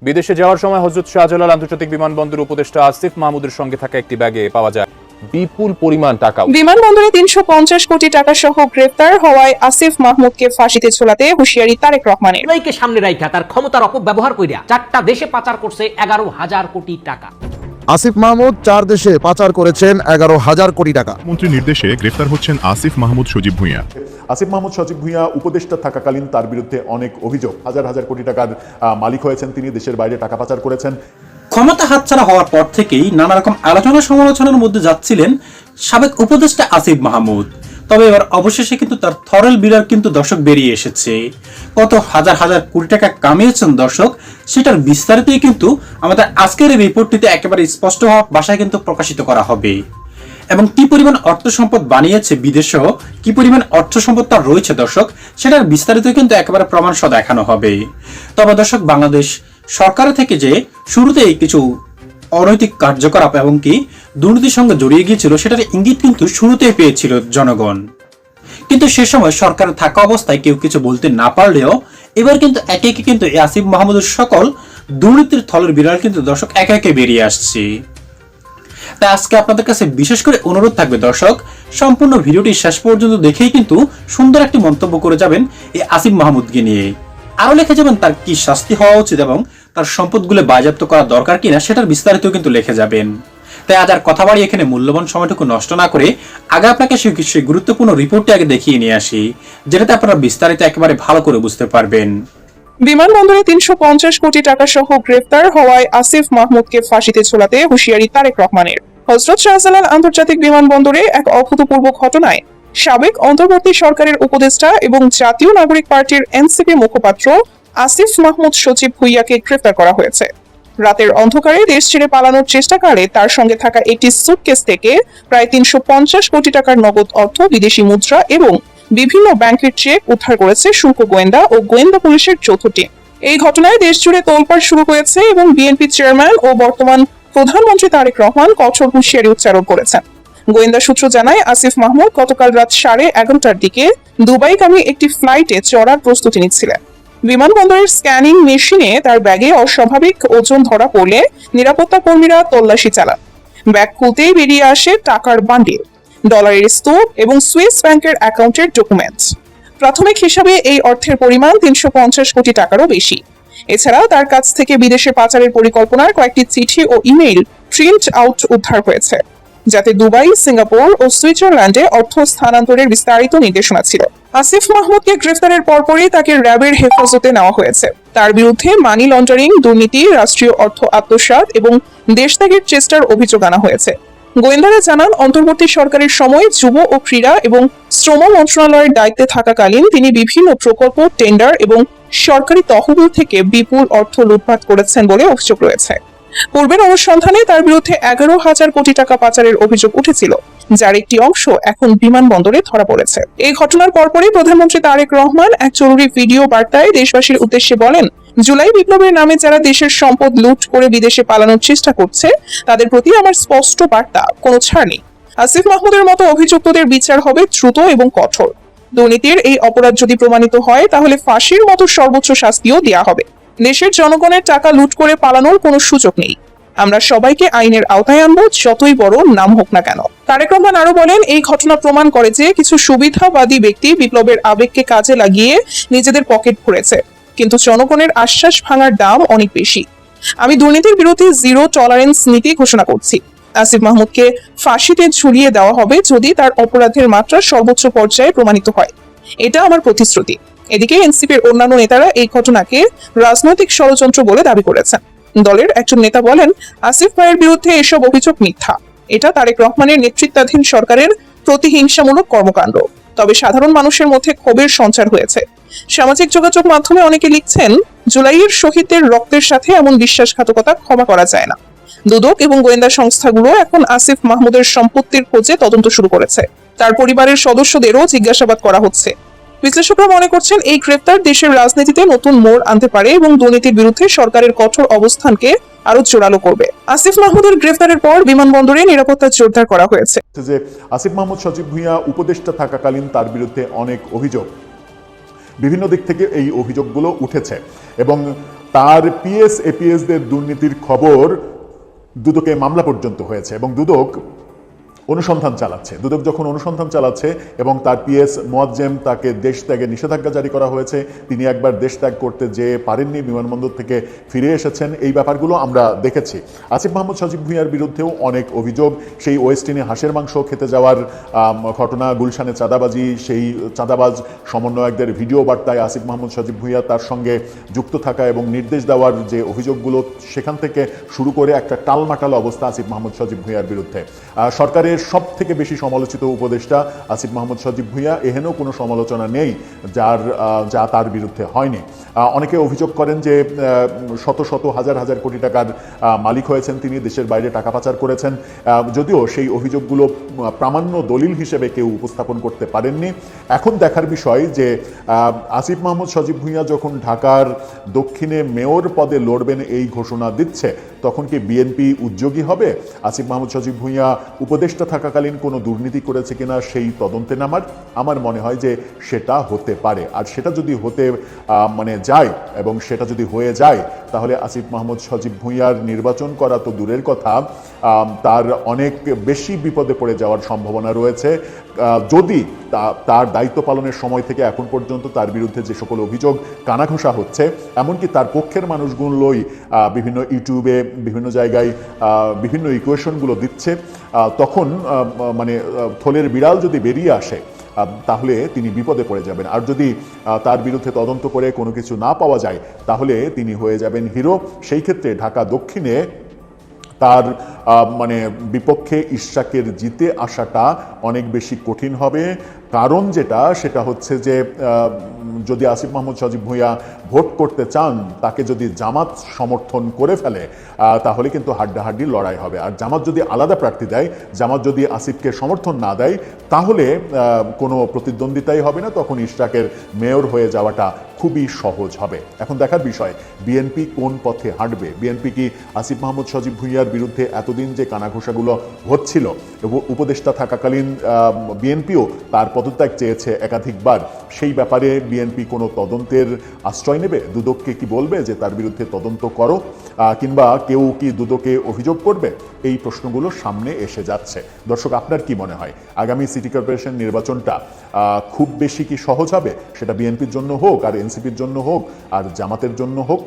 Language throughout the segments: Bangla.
বিদেশে যাওয়ার সময় হযরত শাহজালাল আন্তর্জাতিক বিমানবন্দর উপদেষ্টা আসিফ মাহমুদের সঙ্গে থাকা একটি ব্যাগে পাওয়া যায় বিপুল পরিমাণ টাকা। বিমানবন্দরে ৩৫০ কোটি টাকা সহ গ্রেফতার হওয়ায় আসিফ মাহমুদকে ফাঁসিতে ঝোলাতে হুঁশিয়ারি তারেক রহমানের। জুলাইকে সামনে রাইখা তার ক্ষমতার অপব্যবহার কইরা ৪টা দেশে পাচার করছে ১১,০০০ কোটি টাকা। আসিফ মাহমুদ 4 দেশে পাচার করেছেন 11,000 কোটি টাকা। মন্ত্রীর নির্দেশে গ্রেফতার হচ্ছেন আসিফ মাহমুদ সজীব ভুঁইয়া। আসিফ মাহমুদ সজীব ভুঁইয়া উপদেষ্টা থাকাকালীন তার বিরুদ্ধে অনেক অভিযোগ, হাজার হাজার কোটি টাকার মালিক হয়েছেন তিনি, দেশের বাইরে টাকা পাচার করেছেন। ক্ষমতা হাতছাড়া হওয়ার পর থেকেই নানা রকম আলোচনা সমালোচনার মধ্যে যাচ্ছিলেন সাবেক উপদেষ্টা আসিফ মাহমুদ। তবে এবার অবশেষে কিন্তু তার থরেল বিড়াল কিন্তু দর্শক বেরিয়ে এসেছে। কত হাজার হাজার কোটি টাকা কামিয়েছেন দর্শক, সেটার বিস্তারিতই কিন্তু আমাদের আজকের এই রিপোর্টটিতে একেবারে স্পষ্ট ভাষায় কিন্তু প্রকাশিত করা হবে। এবং কি পরিমাণ অর্থ সম্পদ বানিয়েছে বিদেশেও, কি পরিমাণ অর্থ সম্পদ তার রয়েছে দর্শক, সেটার বিস্তারিত কিন্তু একেবারে প্রমাণ সহ দেখানো হবে। তবে দর্শক, বাংলাদেশ সরকার থেকে যে শুরুতেই কিছু অনৈতিক কার্যকলাপ এবং কি দুর্নীতির সঙ্গে জড়িয়ে গিয়েছিল, সেটার ইঙ্গিত কিন্তু শুরুতেই পেয়েছিল জনগণ। কিন্তু সে সময় সরকারে থাকা অবস্থায় কেউ কিছু বলতে না পারলেও এবার কিন্তু একে একে কিন্তু আসিফ মাহমুদের সকল দুর্নীতির থলের বিড়াল কিন্তু দর্শক একে একে বেরিয়ে আসছে। তাই আজকে আপনাদের কাছে বিশেষ করে অনুরোধ থাকবে দর্শক, সম্পূর্ণ ভিডিওটি শেষ পর্যন্ত দেখেই কিন্তু সুন্দর একটি মন্তব্য করে যাবেন এই আসিফ মাহমুদকে নিয়ে। আরো লিখে যাবেন তার কি শাস্তি হওয়া উচিত এবং তার সম্পদগুলো বাজেয়াপ্ত করা দরকার কিনা, সেটার বিস্তারিত কিন্তু লিখে যাবেন। তাই আজ আর কথা বাড়ি এখানে মূল্যবান সময়টুকু নষ্ট না করে আগে আপনাকে সেই গুরুত্বপূর্ণ রিপোর্টটি আগে দেখিয়ে নিয়ে আসি, যেটাতে আপনারা বিস্তারিত একেবারে ভালো করে বুঝতে পারবেন। বিমানবন্দরে ৩৫০ কোটি টাকা সহ গ্রেফতার হওয়ায় আসিফ মাহমুদকে ফাঁসিতে ঝোলাতে হুঁশিয়ারি তারেক রহমানের। হযরত শাহজালাল আন্তর্জাতিক বিমানবন্দরে এক অভূতপূর্ব ঘটনায় সাবেক অন্তর্বর্তী সরকারের উপদেষ্টা এবং জাতীয় নাগরিক পার্টির এনসিপি মুখপাত্র আসিফ মাহমুদ সজীব ভুঁইয়াকে গ্রেফতার করা হয়েছে। রাতের অন্ধকারে দেশ ছেড়ে পালানোর চেষ্টাকালে তার সঙ্গে থাকা একটি সুটকেস থেকে প্রায় ৩৫০ কোটি টাকার নগদ অর্থ, বিদেশি মুদ্রা এবং বিভিন্ন ব্যাংকের চেক উদ্ধার করেছে শুল্ক গোয়েন্দা ও গোয়েন্দা পুলিশের যৌথ টিম। এই ঘটনায় দেশ জুড়ে তোলপাড় শুরু হয়েছে এবং বিএনপি চেয়ারম্যান ও বর্তমান প্রধানমন্ত্রী তারেক রহমান কঠোর হুঁশিয়ারি উচ্চারণ করেছেন। গোয়েন্দা সূত্র জানায়, আসিফ মাহমুদ গতকাল রাত 11:30টার দিকে দুবাইগামী একটি ফ্লাইটে চড়ার প্রস্তুতি নিচ্ছিলেন। বিমানবন্দরের স্ক্যানিং মেশিনে তার ব্যাগে অস্বাভাবিক ওজন ধরা পড়লে নিরাপত্তা কর্মীরা তল্লাশি চালান। ব্যাগ খুলতেই বেরিয়ে আসে টাকার বান্ডিল, ডলারের স্তূপ এবং সুইস ব্যাংকের অ্যাকাউন্টের ডকুমেন্টস। প্রাথমিক হিসাবে এই অর্থের পরিমাণ ৩৫০ কোটি টাকারও বেশি। এছাড়া তার কাছ থেকে বিদেশে পাচারের পরিকল্পনার কয়েকটি চিঠি ও ইমেইল প্রিন্ট আউট উদ্ধার হয়েছে, যাতে দুবাই, সিঙ্গাপুর ও সুইজারল্যান্ডে অর্থ স্থানান্তরের বিস্তারিত নির্দেশনা ছিল। আসিফ মাহমুদকে গ্রেফতারের পরপরই তাকে র্যাবের হেফাজতে নেওয়া হয়েছে। তার বিরুদ্ধে মানি লন্ডারিং, দুর্নীতি, রাষ্ট্রীয় অর্থ আত্মসাৎ এবং দেশত্যাগের চেষ্টার অভিযোগ আনা হয়েছে। গোয়েন্দারা জানান, অন্তর্বর্তী সরকারের সময় যুব ও ক্রীড়া এবং শ্রম মন্ত্রণালয়ের দায়িত্বে থাকাকালীন তিনি বিভিন্ন প্রকল্প, টেন্ডার এবং সরকারি তহবিল থেকে বিপুল অর্থ লুটপাট করেছেন বলে অভিযোগ রয়েছে। পূর্বের অনুসন্ধানে তার বিরুদ্ধে 11,000 কোটি টাকা পাচারের অভিযোগ উঠেছিল, যার একটি অংশ এখন বিমানবন্দরে ধরা পড়েছে। এই ঘটনার পরপরই প্রধানমন্ত্রী তারেক রহমান এক জরুরি ভিডিও বার্তায় দেশবাসীর উদ্দেশ্যে বলেন, জুলাই বিপ্লবের নামে যারা দেশের সম্পদ লুট করে বিদেশে পালানোর চেষ্টা করছে, তাদের প্রতি আমার স্পষ্ট বার্তা, কোনো ছাড় নেই। আসিফ মাহমুদের মতো অভিযুক্তদের বিচার হবে দ্রুত এবং কঠোর। দুর্নীতির এই অপরাধ যদি প্রমাণিত হয়, তাহলে ফাঁসির মতো সর্বোচ্চ শাস্তিও দেওয়া হবে। দেশের জনগণের টাকা লুট করে পালানোর কোনো সুযোগ নেই। আমরা সবাইকে আইনের আওতায় আনবো, যতই বড় নাম হোক না কেন। তারেক রহমান আরো বলেন, এই ঘটনা প্রমাণ করে যে কিছু সুবিধাবাদী ব্যক্তি বিপ্লবের আবেগকে কাজে লাগিয়ে নিজেদের পকেট ভরেছে, কিন্তু জনগণের আশ্বাস ভাঙার দাম অনেক বেশি। আমি দুর্নীতির বিরুদ্ধে জিরো টলারেন্স নীতি ঘোষণা করছি। আসিফ মাহমুদকে ফাঁসিতে ঝুলিয়ে দেওয়া হবে যদি তার অপরাধের মাত্রা সর্বোচ্চ পর্যায়ে প্রমাণিত হয়। এটা আমার প্রতিশ্রুতি। এদিকে এনসিপির অন্যান্য নেতারা এই ঘটনাকে রাজনৈতিক ষড়যন্ত্র বলে দাবি করেছেন। দলের একজন নেতা বলেন, আসিফ ভাইয়ের বিরুদ্ধে এসব অভিযোগ মিথ্যা। এটা তারেক রহমানের নেতৃত্বাধীন সরকারের প্রতিহিংসামূলক কর্মকাণ্ড। তবে সাধারণ মানুষের মধ্যে ক্ষোভের সঞ্চার হয়েছে। সামাজিক যোগাযোগ মাধ্যমে অনেকে লিখছেন, জুলাইয়ের শহীদদের রক্তের সাথে এমন বিশ্বাসঘাতকতা ক্ষমা করা যায় না। দুদক এবং গোয়েন্দা সংস্থাগুলো এখন আসিফ মাহমুদের সম্পত্তির খোঁজে তদন্ত শুরু করেছে। তার পরিবারের সদস্যদেরও জিজ্ঞাসাবাদ করা হচ্ছে। বিশ্লেষকরা মনে করছেন, এই গ্রেফতার দেশের রাজনীতিতে নতুন মোড় আনতে পারে এবং দুর্নীতির বিরুদ্ধে সরকারের কঠোর অবস্থানকে আরো জোরালো করবে। আসিফ মাহমুদের গ্রেফতারের পর বিমানবন্দরে নিরাপত্তা জোরদার করা হয়েছে। যে আসিফ মাহমুদ সজীব ভুঁইয়া উপদেষ্টা থাকাকালীন তার বিরুদ্ধে অনেক অভিযোগ, বিভিন্ন দিক থেকে এই অভিযোগগুলো উঠেছে এবং তার পিএস এপিএস দের দুর্নীতির খবর দুদকে মামলা পর্যন্ত হয়েছে এবং দুদক অনুসন্ধান চালাচ্ছে। দুদক যখন অনুসন্ধান চালাচ্ছে এবং তার পিএস মোয়াজ্জেম তাকে দেশ ত্যাগে নিষেধাজ্ঞা জারি করা হয়েছে, তিনি একবার দেশ ত্যাগ করতে যে পারেননি, বিমানবন্দর থেকে ফিরে এসেছেন, এই ব্যাপারগুলো আমরা দেখেছি। আসিফ মাহমুদ সজীব ভুঁইয়ার বিরুদ্ধেও অনেক অভিযোগ, সেই ওয়েস্টিনে হাঁসের মাংস খেতে যাওয়ার ঘটনা, গুলশানে চাঁদাবাজি, সেই চাঁদাবাজ সমন্বয়কদের ভিডিও বার্তায় আসিফ মাহমুদ সজীব ভুঁইয়া তার সঙ্গে যুক্ত থাকা এবং নির্দেশ দেওয়ার যে অভিযোগগুলো, সেখান থেকে শুরু করে একটা টালমাটাল অবস্থা আসিফ মাহমুদ সজীব ভুঁইয়ার বিরুদ্ধে। সরকারের সব থেকে বেশি সমালোচিত উপদেষ্টা আসিফ মাহমুদ সজীব ভুঁইয়া, এহেনও কোনো সমালোচনা নেই যা তার বিরুদ্ধে হয়নি। অনেকে অভিযোগ করেন যে শত শত হাজার হাজার কোটি টাকার মালিক হয়েছেন তিনি, দেশের বাইরে টাকা পাচার করেছেন, যদিও সেই অভিযোগগুলো প্রামাণ্য দলিল হিসেবে কেউ উপস্থাপন করতে পারেননি। এখন দেখার বিষয় যে আসিফ মাহমুদ সজীব ভুঁইয়া যখন ঢাকার দক্ষিণে মেয়র পদে লড়বেন এই ঘোষণা দিচ্ছে, তখন কি বিএনপি উদ্যোগী হবে আসিফ মাহমুদ সজীব ভুঁইয়া উপদেষ্টা থাকাকালীন কোনো দুর্নীতি করেছে কিনা সেই তদন্তে নামার? আমার মনে হয় যে সেটা হতে পারে। আর সেটা যদি হতে যায় এবং সেটা যদি হয়ে যায়, তাহলে আসিফ মাহমুদ সজীব ভুঁইয়ার নির্বাচন করা তো দূরের কথা, তার অনেক বেশি বিপদে পড়ে যাওয়ার সম্ভাবনা রয়েছে যদি তার দায়িত্ব পালনের সময় থেকে এখন পর্যন্ত তার বিরুদ্ধে যে সকল অভিযোগ কানাঘোষা হচ্ছে, এমনকি তার পক্ষের মানুষগুলোই বিভিন্ন ইউটিউবে বিভিন্ন জায়গায় বিভিন্ন ইকুয়েশনগুলো দিচ্ছে, তখন থলের বিড়াল যদি বেরিয়ে আসে, তাহলে তিনি বিপদে পড়ে যাবেন। আর যদি তার বিরুদ্ধে তদন্ত করে কোনো কিছু না পাওয়া যায়, তাহলে তিনি হয়ে যাবেন হিরো। সেই ক্ষেত্রে ঢাকা দক্ষিণে তার বিপক্ষে ইশরাকের জিতে আসাটা অনেক বেশি কঠিন হবে। কারণ সেটা হচ্ছে যে যদি আসিফ মাহমুদ সজীব ভুঁইয়া ভোট করতে চান, তাকে যদি জামাত সমর্থন করে ফেলে, তাহলে কিন্তু হাড্ডাহাড্ডি লড়াই হবে। আর জামাত যদি আলাদা প্রার্থী দেয়, জামাত যদি আসিফকে সমর্থন না দেয়, তাহলে কোনো প্রতিদ্বন্দ্বিতাই হবে না, তখন ইশরাকের মেয়র হয়ে যাওয়াটা খুবই সহজ হবে। এখন দেখার বিষয় বিএনপি কোন পথে হাঁটবে। বিএনপি কি আসিফ মাহমুদ সজীব ভুঁইয়ার বিরুদ্ধে এতদিন যে কানাঘোষাগুলো হচ্ছিল, উপদেষ্টা থাকাকালীন বিএনপিও তার পদত্যাগ চেয়েছে একাধিকবার, সেই ব্যাপারে বিএনপি কোনো তদন্তের আশ্রয় নেবে? দুদককে কি বলবে যে তার বিরুদ্ধে তদন্ত করো, কিংবা কেউ কি দুদকে অভিযোগ করবে? এই প্রশ্নগুলো সামনে এসে যাচ্ছে। দর্শক, আপনার কি মনে হয় আগামী সিটি কর্পোরেশন নির্বাচনটা খুব বেশি কি সহজ হবে? সেটা বিএনপির জন্য হোক, আর এনসিপির জন্য হোক, আর জামাতের জন্য হোক।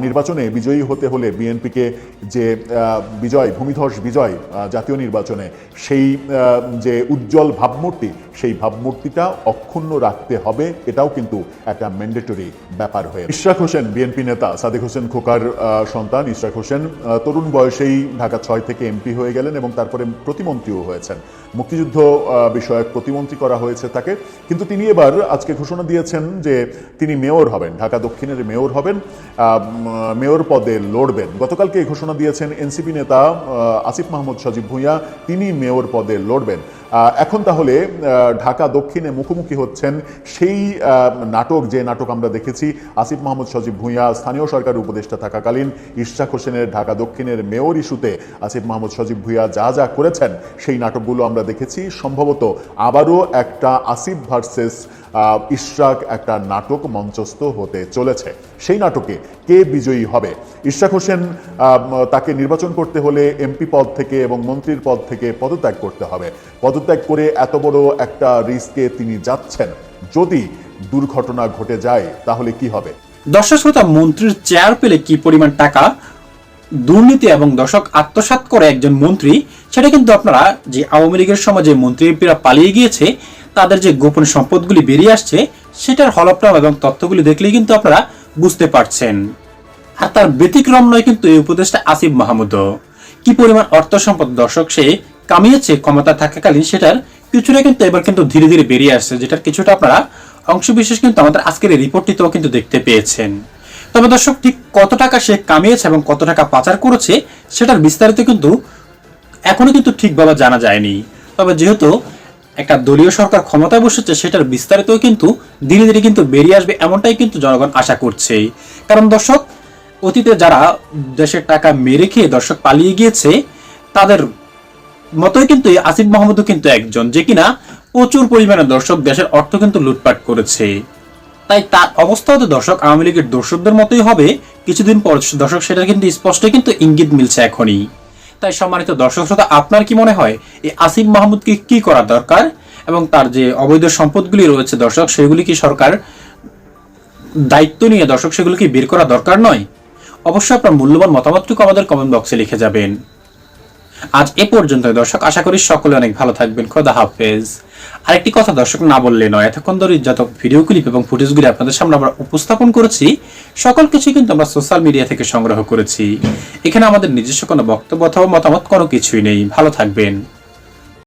নির্বাচনে বিজয়ী হতে হলে বিএনপিকে যে বিজয়, ভূমিধস বিজয় জাতীয় নির্বাচনে, সেই যে উজ্জ্বল ভাবমূর্তি, সেই ভাবমূর্তিটা অক্ষুণ্ণ রাখতে হবে। এটাও কিন্তু একটা ম্যান্ডেটরি ব্যাপার হয়ে। ইশরাক হোসেন, বিএনপি নেতা সাদেক হোসেন খোকার সন্তান ইশরাক হোসেন, তরুণ বয়সেই ঢাকা 6 থেকে এমপি হয়ে গেলেন এবং তারপরে প্রতিমন্ত্রীও হয়েছেন। মুক্তিযুদ্ধ বিষয়ক প্রতিমন্ত্রী করা হয়েছে তাকে। কিন্তু তিনি এবার আজকে ঘোষণা দিয়েছেন যে তিনি মেয়র হবেন, ঢাকা দক্ষিণের মেয়র হবেন, মেয়র পদে লড়বেন। গতকালকে এই ঘোষণা দিয়েছেন এনসিপি নেতা আসিফ মাহমুদ সজীব ভুঁইয়া, তিনি মেয়র পদে লড়বেন। এখন তাহলে ঢাকা দক্ষিণে মুখোমুখি হচ্ছেন সেই যে নাটক আমরা দেখেছি আসিফ মাহমুদ সজীব ভুঁইয়া স্থানীয় সরকার উপদেষ্টা থাকাকালীন ইশরাক হোসেনের ঢাকা দক্ষিণের মেয়র ইস্যুতে আসিফ মাহমুদ সজীব ভুঁইয়া যা করেছেন, সেই নাটকগুলো আমরা দেখেছি। সম্ভবত আবারও একটা আসিফ ভার্সেস ইশরাক একটা নাটক মঞ্চস্থ হতে চলেছে। সেই নাটকে কে বিজয়ী হবে? ইশরাক হোসেন, তাকে নির্বাচন করতে হলে এমপি পদ থেকে এবং মন্ত্রীর পদ থেকে পদত্যাগ করতে হবে। পদত্যাগ করে এত বড় একটা রিস্কে তিনি যাচ্ছেন, যদি দুর্ঘটনা ঘটে যায় তাহলে কি হবে? দর্শক শ্রোতা, মন্ত্রীর চেয়ার পেলে কি পরিমাণ টাকা দুর্নীতি এবং দর্শক আত্মসাৎ করে একজন মন্ত্রী, সেটা কিন্তু আপনারা যে আওয়ামী লীগের সময় যে মন্ত্রী এমপিরা পালিয়ে গিয়েছে, তাদের যে গোপন সম্পদগুলি বেরিয়ে আসছে, সেটার হলফনামা এবং তথ্যগুলি দেখলেই কিন্তু আপনারা বুঝতে পারছেন। আর তার ব্যতিক্রম নয় কিন্তু এই উপদেষ্টা আসিফ মাহমুদও। কি পরিমাণ অর্থ সম্পদ দর্শক সে কামিয়েছে ক্ষমতা থাকাকালীন, সেটার কিছুটা কিন্তু এবার কিন্তু ধীরে ধীরে বেরিয়ে আসছে, যেটার কিছুটা আপনারা অংশবিশেষ কিন্তু আমাদের আজকের এই রিপোর্টটিতেও কিন্তু দেখতে পেয়েছেন। তবে দর্শক, ঠিক কত টাকা সে কামিয়েছে এবং কত টাকা পাচার করেছে, সেটার বিস্তারিত কিন্তু এখনো কিন্তু ঠিকভাবে জানা যায়নি। তবে যেহেতু একটা দলীয় সরকার ক্ষমতায় বসেছে, সেটার বিস্তারিত কিন্তু ধীরে ধীরে কিন্তু বেরিয়ে আসবে, এমনটাই কিন্তু জনগণ আশা করছে। কারণ দর্শক, অতীতে যারা দেশের টাকা মেরে খেয়ে দর্শক পালিয়ে গিয়েছে, তাদের মতোই কিন্তু আসিফ মাহমুদও কিন্তু একজন, যে কিনা প্রচুর পরিমাণে দর্শক দেশের অর্থ কিন্তু লুটপাট করেছে। তাই তার অবস্থাও তো দর্শক আওয়ামী লীগের দর্শকদের মতোই হবে কিছুদিন পর দর্শক, সেটা কিন্তু স্পষ্ট কিন্তু ইঙ্গিত মিলছে এখনই। তাই সম্মানিত দর্শক শ্রোতা, আপনার কি মনে হয় এই আসিফ মাহমুদকে কি করা দরকার এবং তার যে অবৈধ সম্পদগুলি রয়েছে দর্শক, সেগুলি কি সরকার দায়িত্ব নিয়ে দর্শক সেগুলো কি বের করা দরকার নয়? অবশ্যই আপনার মূল্যবান মতামতটুকু আমাদের কমেন্ট বক্সে লিখে যাবেন। আজ এ পর্যন্ত দর্শক, আশা করি সকলে অনেক ভালো থাকবেন। খোদা হাফেজ। আরেকটি কথা দর্শক না বললে নয়, এতক্ষণ ধরে যত ভিডিও ক্লিপ এবং ফুটেজগুলি আপনাদের সামনে আমরা উপস্থাপন করেছি সকল কিছু কিন্তু আমরা সোশ্যাল মিডিয়া থেকে সংগ্রহ করেছি। এখানে আমাদের নিজস্ব কোনো বক্তব্য অথবা মতামত কোনো কিছুই নেই। ভালো থাকবেন।